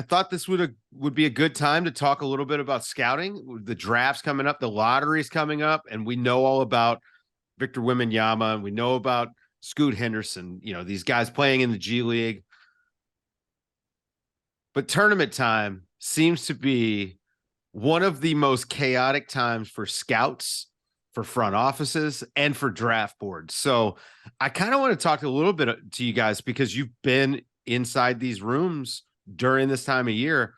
thought this would be a good time to talk a little bit about scouting. The draft's coming up, the lottery's coming up, and we know all about Victor Wembanyama, and we know about Scoot Henderson. These guys playing in the G League. But tournament time seems to be one of the most chaotic times for scouts, for front offices, and for draft boards. So I kind of want to talk a little bit to you guys because you've been inside these rooms during this time of year.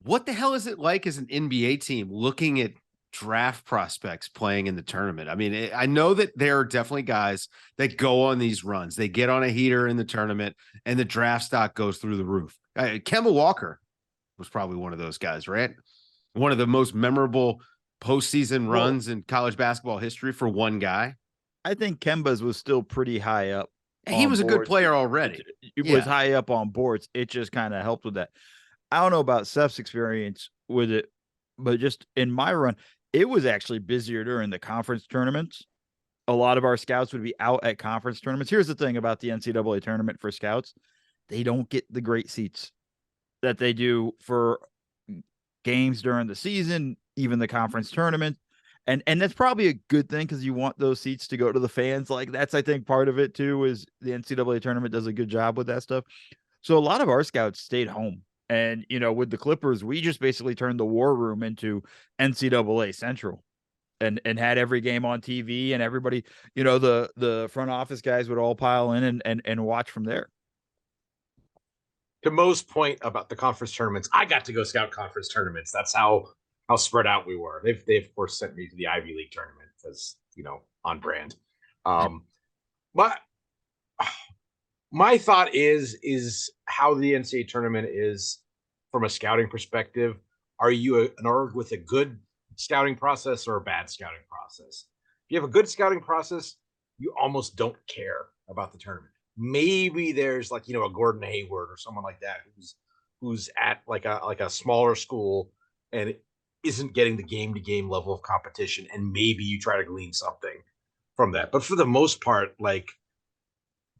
What the hell is it like as an NBA team looking at draft prospects playing in the tournament? I mean, I know that there are definitely guys that go on these runs. They get on a heater in the tournament and the draft stock goes through the roof. Kemba Walker was probably one of those guys, right? One of the most memorable postseason runs in college basketball history for one guy. I think Kemba's was still pretty high up. He was a good player already. It was high up on boards. It just kind of helped with that. I don't know about Seth's experience with it, but just in my run, it was actually busier during the conference tournaments. A lot of our scouts would be out at conference tournaments. Here's the thing about the NCAA tournament for scouts. They don't get the great seats that they do for games during the season, even the conference tournament. And that's probably a good thing because you want those seats to go to the fans. Like that's, I think, part of it too, is the NCAA tournament does a good job with that stuff. So a lot of our scouts stayed home. And, with the Clippers, we just basically turned the war room into NCAA Central and had every game on TV, and everybody, the front office guys would all pile in and watch from there. To Mo's point about the conference tournaments, I got to go scout conference tournaments. That's how spread out we were. They of course sent me to the Ivy League tournament because, on brand. But my thought is how the NCAA tournament is from a scouting perspective. Are you an org with a good scouting process or a bad scouting process? If you have a good scouting process, you almost don't care about the tournament. Maybe there's a Gordon Hayward or someone like that who's at like a smaller school and isn't getting the game-to-game level of competition, and maybe you try to glean something from that. But for the most part,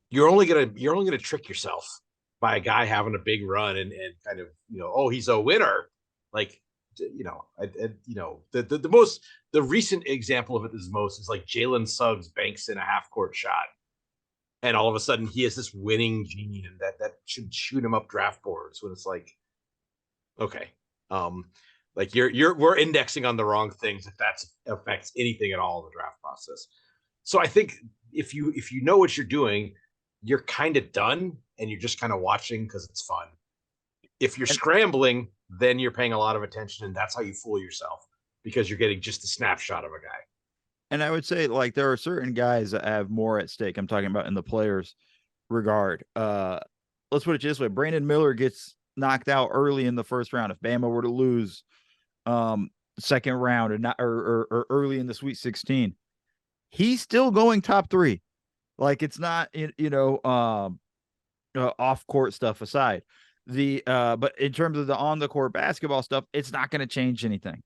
you're only gonna trick yourself by a guy having a big run and kind of he's a winner. The recent example of it is Jalen Suggs banks in a half-court shot, and all of a sudden he has this winning gene, and that should shoot him up draft boards. When it's okay, we're indexing on the wrong things if that affects anything at all in the draft process. So I think if you know what you're doing, you're kind of done and you're just kind of watching because it's fun. If you're scrambling, then you're paying a lot of attention, and that's how you fool yourself because you're getting just a snapshot of a guy. And I would say there are certain guys that have more at stake. I'm talking about in the players regard. Let's put it this way. Brandon Miller gets knocked out early in the first round. If Bama were to lose second round or early in the Sweet 16, he's still going top 3. It's not, off court stuff aside. But in terms of the on the court basketball stuff, it's not going to change anything,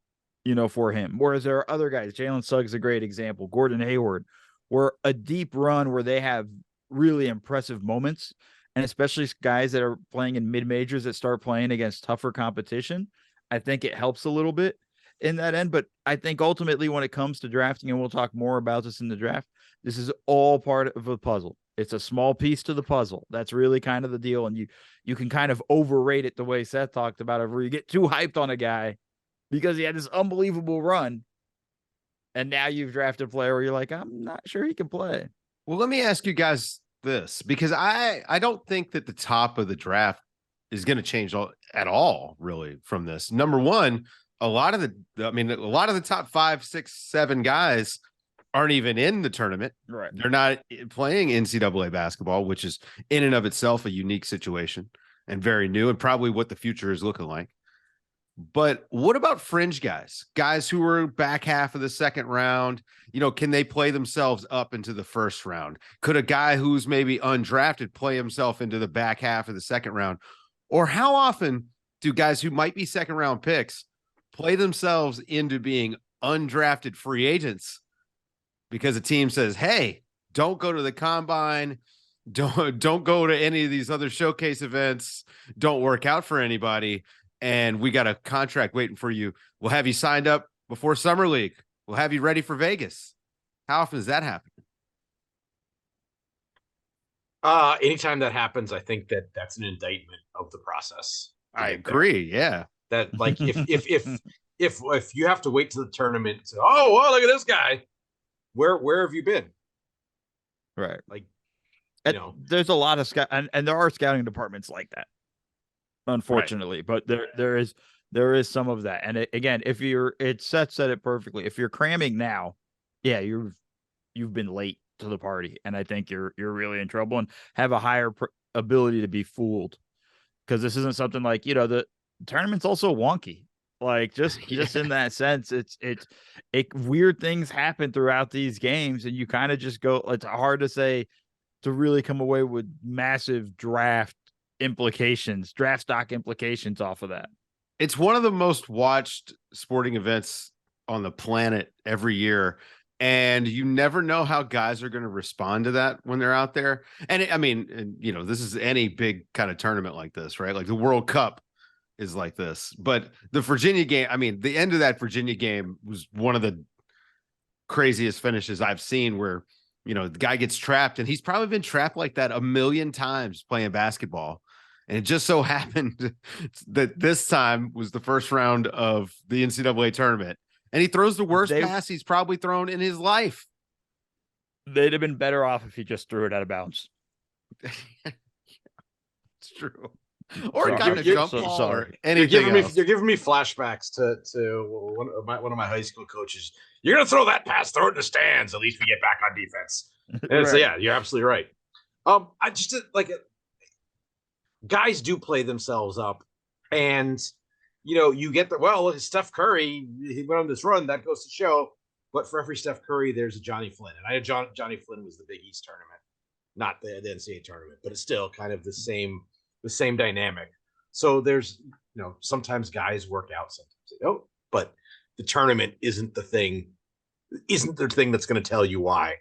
for him. Whereas there are other guys, Jalen Suggs is a great example, Gordon Hayward, where a deep run where they have really impressive moments, and especially guys that are playing in mid majors that start playing against tougher competition. I think it helps a little bit in that end. But I think ultimately when it comes to drafting, and we'll talk more about this in the draft, this is all part of a puzzle. It's a small piece to the puzzle. That's really kind of the deal. And you can kind of overrate it the way Seth talked about it, where you get too hyped on a guy because he had this unbelievable run. And now you've drafted a player where you're like, I'm not sure he can play. Well, let me ask you guys this, because I don't think that the top of the draft is going to change at all, really, from this. Number one, a lot of the top 5, 6, 7 guys aren't even in the tournament. Right. They're not playing NCAA basketball, which is in and of itself a unique situation and very new, and probably what the future is looking like. But what about fringe guys who are back half of the second round? Can they play themselves up into the first round? Could a guy who's maybe undrafted play himself into the back half of the second round? Or how often do guys who might be second round picks play themselves into being undrafted free agents because a team says, hey, don't go to the combine, don't go to any of these other showcase events, don't work out for anybody, and we got a contract waiting for you. We'll have you signed up before Summer League. We'll have you ready for Vegas. How often does that happen? Anytime that happens, I think that's an indictment of the process. I agree. Yeah. That like if you have to wait to the tournament to, oh well, look at this guy. Where have you been? Right. Like, And there's a lot of scout and there are scouting departments like that, unfortunately, but there is some of that. And again, if Seth said it perfectly. If you're cramming now, yeah, you've been late to the party, and I think you're really in trouble and have a higher ability to be fooled, because this isn't something like, the tournament's also wonky. Like just in that sense, it's weird things happen throughout these games, and you kind of just go. It's hard to say to really come away with massive draft stock implications off of that. It's one of the most watched sporting events on the planet every year. And you never know how guys are going to respond to that when they're out there. And this is any big kind of tournament like this, right? Like the World Cup is like this, but the Virginia game, the end of that Virginia game was one of the craziest finishes I've seen, where, the guy gets trapped, and he's probably been trapped like that a million times playing basketball. And it just so happened that this time was the first round of the NCAA tournament, and he throws the worst pass he's probably thrown in his life. They'd have been better off if he just threw it out of bounds. It's true. Or kind of jump ball. Sorry. You're giving me flashbacks to one of my high school coaches. You're gonna throw that pass, throw it in the stands. At least we get back on defense. And so, yeah, you're absolutely right. I just guys do play themselves up, and you get Steph Curry, he went on this run, that goes to show. But for every Steph Curry, there's a Johnny Flynn, and I had Johnny Flynn was the Big East tournament, not the NCAA tournament, but it's still kind of the same dynamic. So there's, sometimes guys work out, sometimes they don't, but the tournament isn't the thing that's going to tell you why.